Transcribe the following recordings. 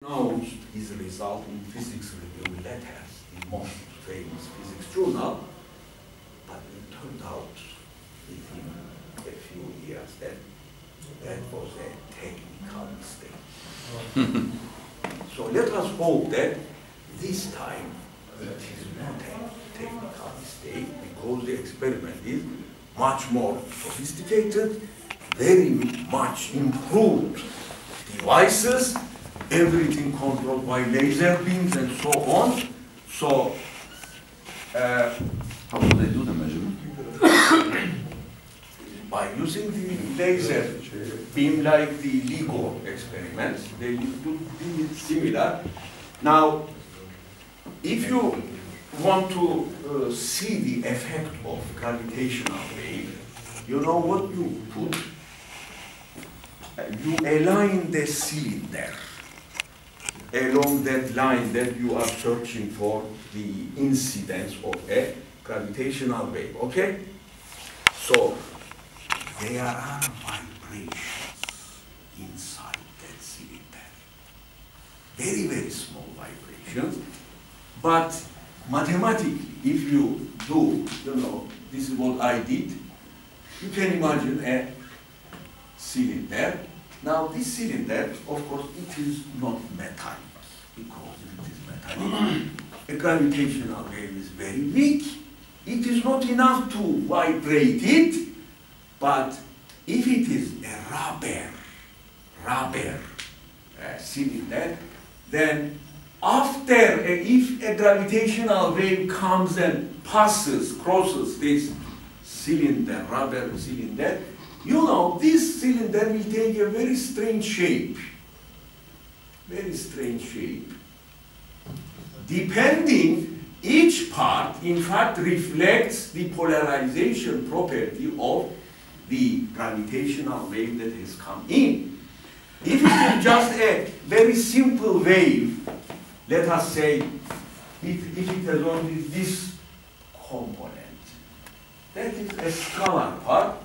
Knows his result in Physics Review letters, the most famous physics journal, but it turned out within a few years that that was a technical mistake. So let us hope that this time it is not a technical mistake, because the experiment is much more sophisticated, very much improved devices, everything controlled by laser beams and so on. So, how do they do the measurement? By using the laser beam, like the LIGO experiments, they do it similar. Now, if you want to see the effect of gravitational wave, you know what you put? You align the cylinder along that line that you are searching for the incidence of a gravitational wave, okay? So, there are vibrations inside that cylinder. Very, very small vibrations. But mathematically, if you do, this is what I did, you can imagine a cylinder. Now, this cylinder, of course, it is not metallic, because if it is metallic, a gravitational wave is very weak. It is not enough to vibrate it, but if it is a rubber cylinder, then after, if a gravitational wave comes and crosses this cylinder, rubber cylinder, this cylinder will take a very strange shape. Very strange shape. Depending, each part, in fact, reflects the polarization property of the gravitational wave that has come in. If it is just a very simple wave, let us say, if it has only this component, that is a scalar part,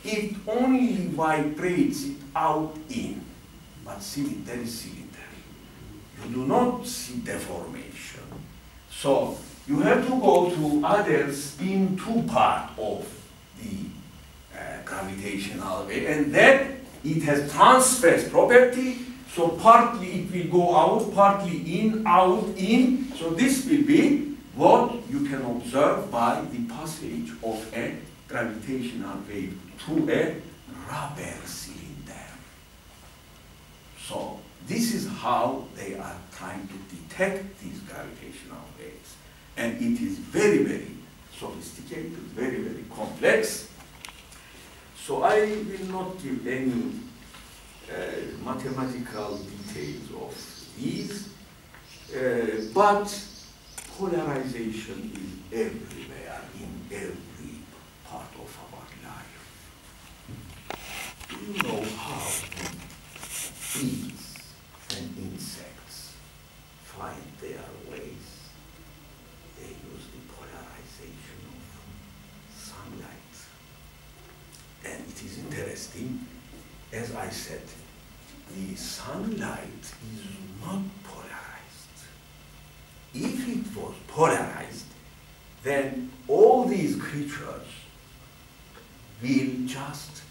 it only vibrates it out in, but cylinder is cylinder. You do not see deformation. So you have to go to other spin 2 part of the gravitational wave, and then it has transverse property, so partly it will go out, partly in, out, in. So this will be what you can observe by the passage of a gravitational wave through a rubber cylinder. So this is how they are trying to detect these gravitational waves. And it is very, very sophisticated, very, very complex. So I will not give any mathematical details of these, but polarization is everywhere, in every part of our life. Do you know how bees and insects find their ways? They use the polarization of sunlight. And it is interesting, as I said, the sunlight is not polarized. If it was polarized, then all these creatures will just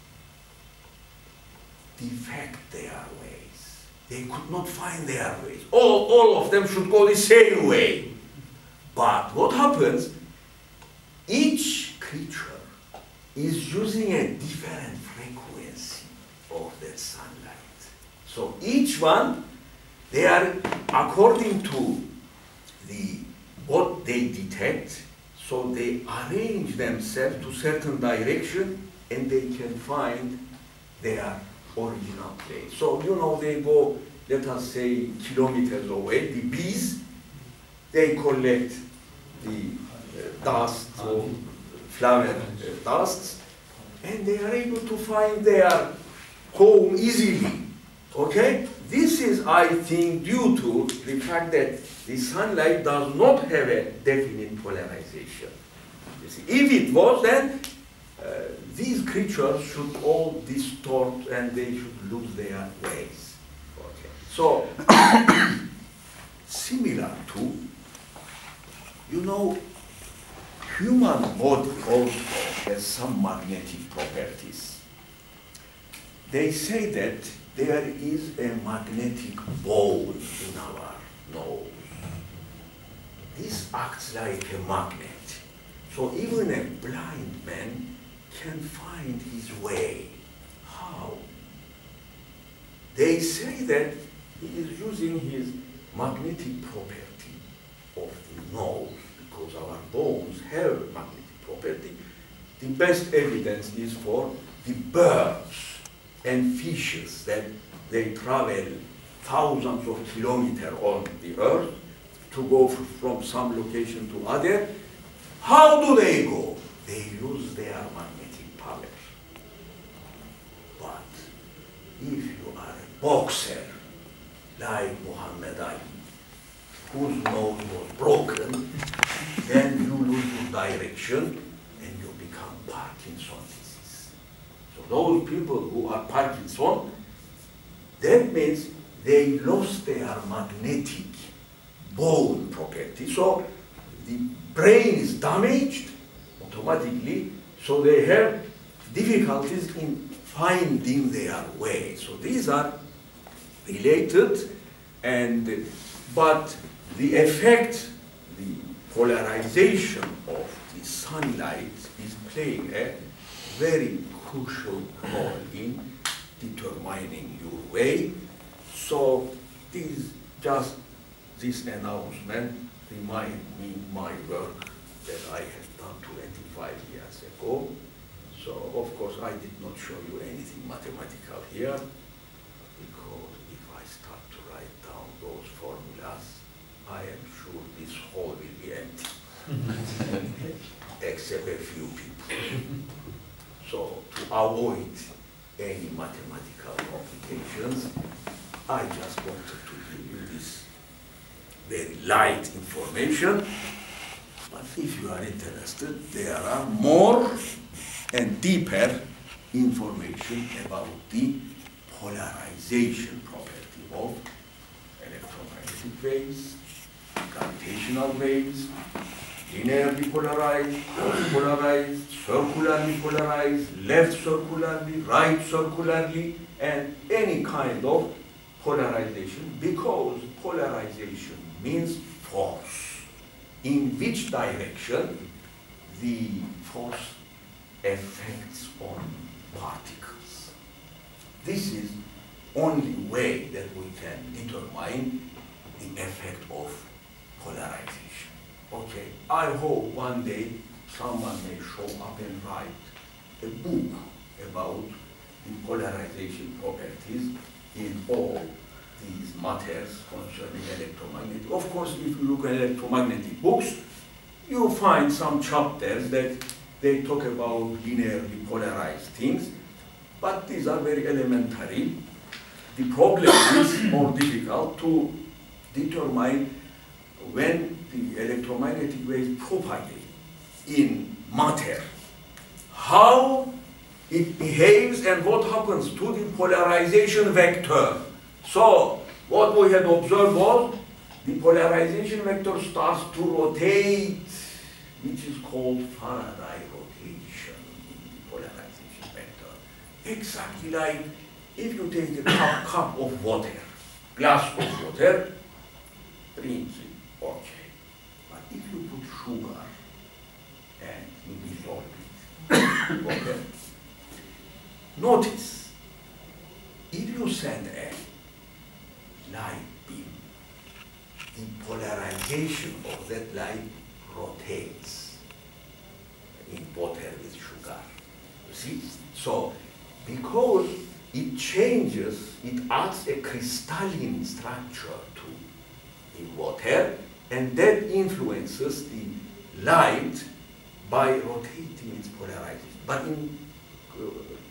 defect their ways. They could not find their ways. All of them should go the same way. But what happens, each creature is using a different frequency of that sunlight. So each one, they are according to what they detect, so they arrange themselves to certain direction, and they can find their original place. So, they go, let us say, kilometers away. The bees, they collect the dust or flower dusts, and they are able to find their home easily. Okay? This is, I think, due to the fact that the sunlight does not have a definite polarization. You see, if it was, then these creatures should all distort and they should lose their ways. Okay. So, similar to, you know, human body also has some magnetic properties. They say that there is a magnetic bone in our nose. This acts like a magnet. So even a blind man can find his way. How? They say that he is using his magnetic property of the nose, because our bones have magnetic property. The best evidence is for the birds and fishes that they travel thousands of kilometers on the earth to go from some location to other. How do they go? They use their magnetic power. But if you are a boxer, like Muhammad Ali, whose nose was broken, then you lose your direction and you become Parkinson's disease. So those people who are Parkinson, that means they lost their magnetic bone property. So the brain is damaged automatically, so they have difficulties in finding their way. So these are related, but the effect, the polarization of the sunlight is playing a very crucial role in determining your way. So this announcement remind me my work that I had done 25 years ago. So of course I did not show you anything mathematical here, because if I start to write down those formulas, I am sure this hall will be empty, except a few people. So to avoid any mathematical complications, I just wanted to give you this very light information. But if you are interested, there are more and deeper information about the polarization property of electromagnetic waves, gravitational waves, linearly polarized, cross-polarized, circularly polarized, left circularly, right circularly, and any kind of polarization, because polarization means force. In which direction the force affects on particles. This is only way that we can determine the effect of polarization. Okay, I hope one day someone may show up and write a book about the polarization properties in all these matters concerning electromagnetic. Of course, if you look at electromagnetic books, you find some chapters that they talk about linearly polarized things, but these are very elementary. The problem is more difficult to determine when the electromagnetic waves propagate in matter, how it behaves and what happens to the polarization vector. So what we had observed was the polarization vector starts to rotate, which is called Faraday rotation in the polarization vector. Exactly like if you take a cup of water, glass of water, drinks it, okay. But if you put sugar and you dissolve it, okay. Notice, if you send a light beam, the polarization of that light rotates in water with sugar. You see? So, because it changes, it adds a crystalline structure to the water, and that influences the light by rotating its polarization. But in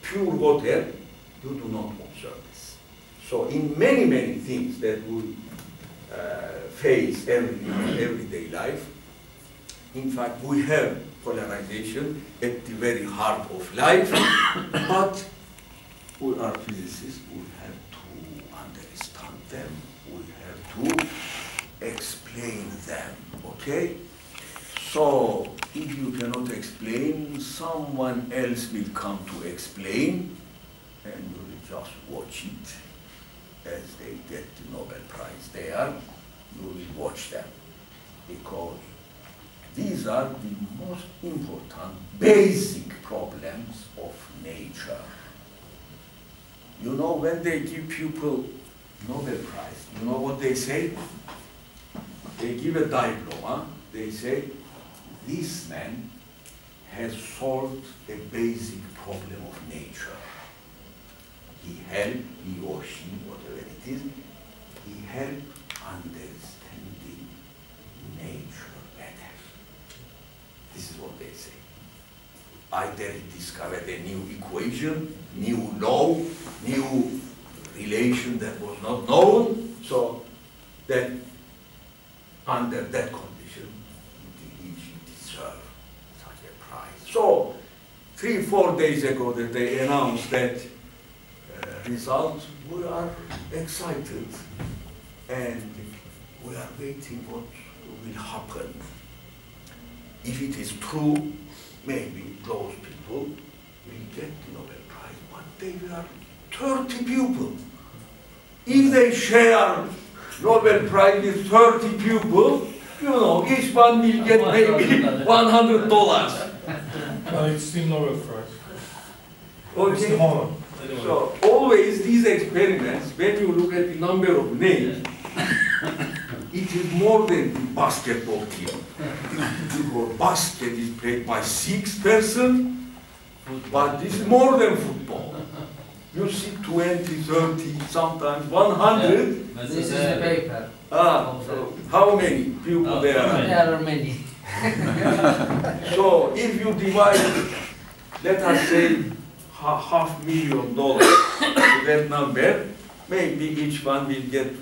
pure water, you do not observe this. So in many, many things that we face in everyday life, in fact, we have polarization at the very heart of life, but we are physicists, we have to understand them, we have to explain them, okay? So, if you cannot explain, someone else will come to explain, and you will just watch it as they get the Nobel Prize there. You will watch them, because these are the most important, basic problems of nature. You know, when they give people Nobel Prize, you know what they say? They give a diploma, they say, this man has solved a basic problem of nature. He helped, he or she, whatever it is, he helped understanding nature better. This is what they say. Either he discovered a new equation, new law, new relation that was not known, so that under that condition, he deserved such a prize. So, 3-4 days ago that they announced that result, we are excited and we are waiting what will happen. If it is true, maybe those people will get the Nobel Prize, but they were 30 people. If they share Nobel Prize with 30 people, you know, each one will get maybe $100. It's still Nobel Prize. Okay. It's the honor. So always these experiments, when you look at the number of names, it is more than the basketball team. Because basket is played by 6 persons, but this is more than football. You see 20, 30, sometimes 100. This is the paper. So how many people there are? There are many. So if you divide, let us say, $500,000 to that number, maybe each one will get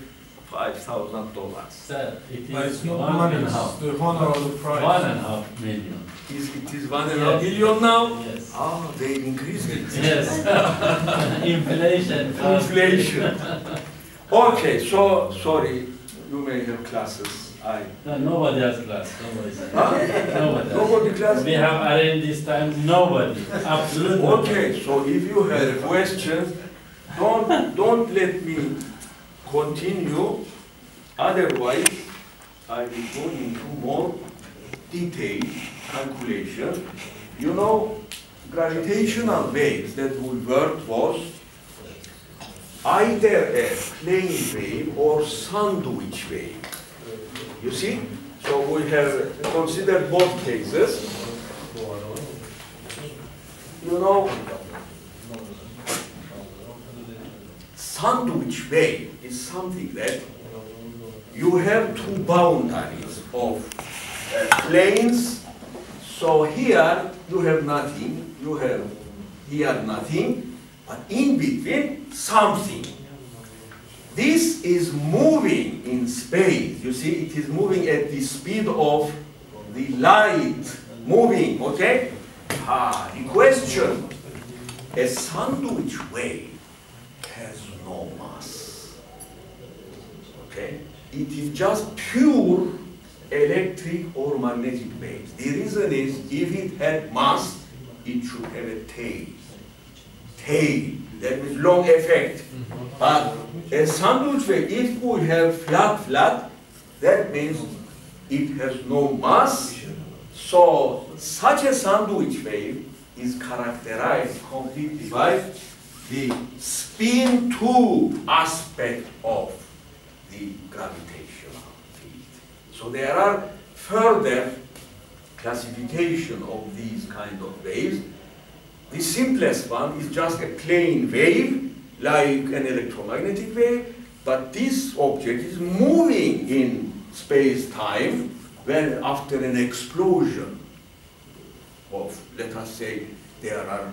$5,000. Sir, But it's not money, it's the honor of the prize. 1.5 million. It is 1.5 million now? Yes. Ah, they increased it. Yes. Inflation. Inflation. Okay, so, sorry, you may have classes. No, nobody has class. Nobody. Huh? Nobody. Nobody class? We have arranged this time. Nobody. Absolutely. Okay, so if you have questions, don't let me continue. Otherwise, I will go into more detailed calculation. You know, gravitational waves that we worked was either a plane wave or sandwich wave. You see? So we have considered both cases. You know, sandwich wave is something that you have 2 boundaries of planes. So here you have nothing, you have here nothing, but in between something. This is moving in space. You see, it is moving at the speed of the light moving, okay? The question, a sandwich wave has no mass, okay? It is just pure electric or magnetic waves. The reason is, if it had mass, it should have a tail. Tail, that means long effect. But a sandwich wave, if we have flat, that means it has no mass. So such a sandwich wave is characterized completely by the spin-2 aspect of the gravitational field. So there are further classification of these kind of waves. The simplest one is just a plain wave, like an electromagnetic wave, but this object is moving in space-time when after an explosion of, let us say, there are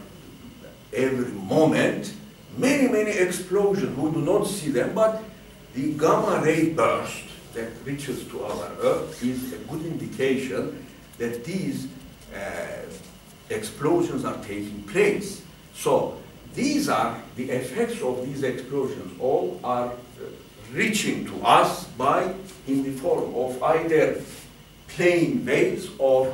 every moment many explosions. We do not see them, but the gamma ray burst that reaches to our Earth is a good indication that these explosions are taking place. So these are the effects of these explosions. All are reaching to us in the form of either plane waves or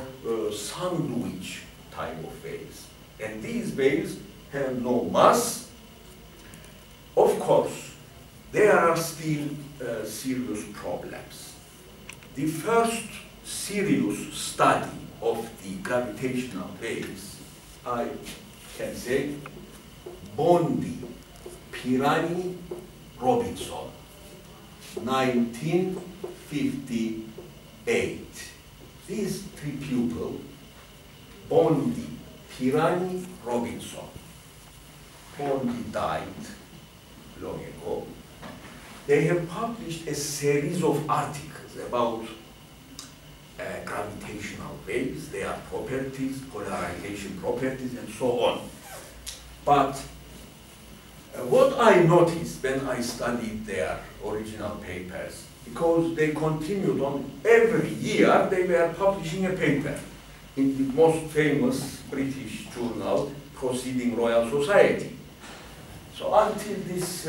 sandwich type of waves. And these waves have no mass. Of course, there are still serious problems. The first serious study of the gravitational waves, I can say, Bondi, Pirani, Robinson, 1958. These three people, Bondi, Pirani, Robinson. Bondi died long ago. They have published a series of articles about gravitational waves, their properties, polarization properties, and so on. But what I noticed when I studied their original papers, because they continued on every year, they were publishing a paper in the most famous British journal, Proceeding Royal Society. So until this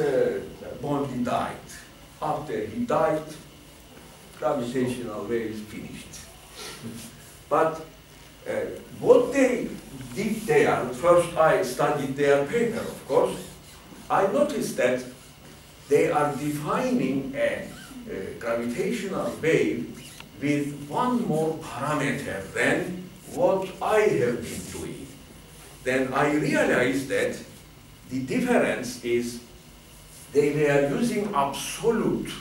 Bondi died. After he died, gravitational waves finished. But what they did there, first I studied their paper, of course, I noticed that they are defining a gravitational wave with one more parameter than what I have been doing. Then I realized that the difference is they were using absolute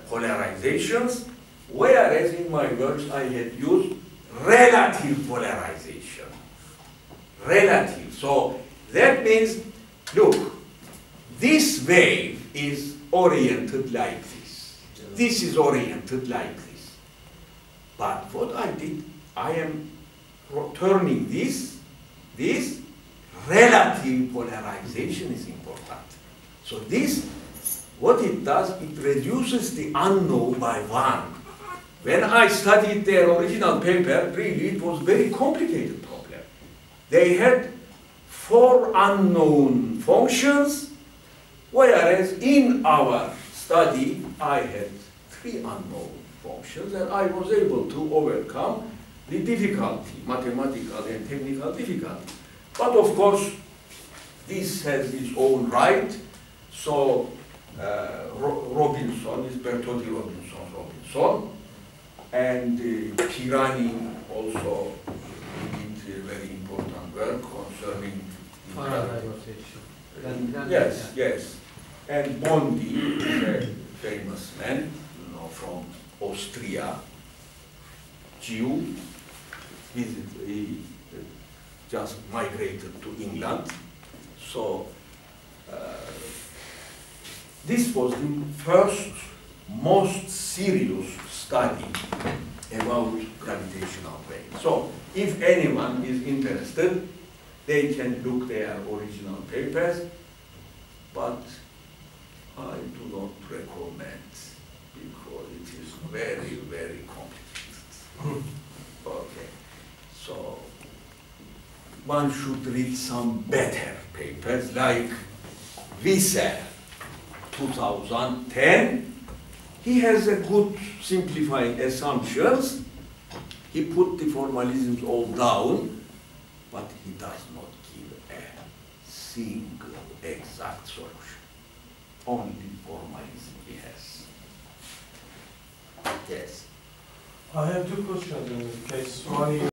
polarizations, whereas in my works I had used relative polarization. Relative. So that means, look, this wave is oriented like this. This is oriented like this. But what I did, I am turning this relative polarization is important. So this, what it does, it reduces the unknown by one. When I studied their original paper, really it was a very complicated problem. They had 4 unknown functions, whereas in our study I had 3 unknown functions, and I was able to overcome the difficulty, mathematical and technical difficulty. But of course, this has its own right. So Robinson is Bertoldi Robinson, and Pirani also did very important work concerning yes. And Bondi is a famous man, from Austria, Jew. He just migrated to England. So this was the first most serious study about gravitational waves. So if anyone is interested, they can look their original papers, but I do not recommend because it is very, very complicated. Okay, so one should read some better papers like Visser, 2010. He has a good simplifying assumptions. He put the formalisms all down, but he does not give a single exact solution. Only formalism he has. Yes. I have 2 questions in this case. One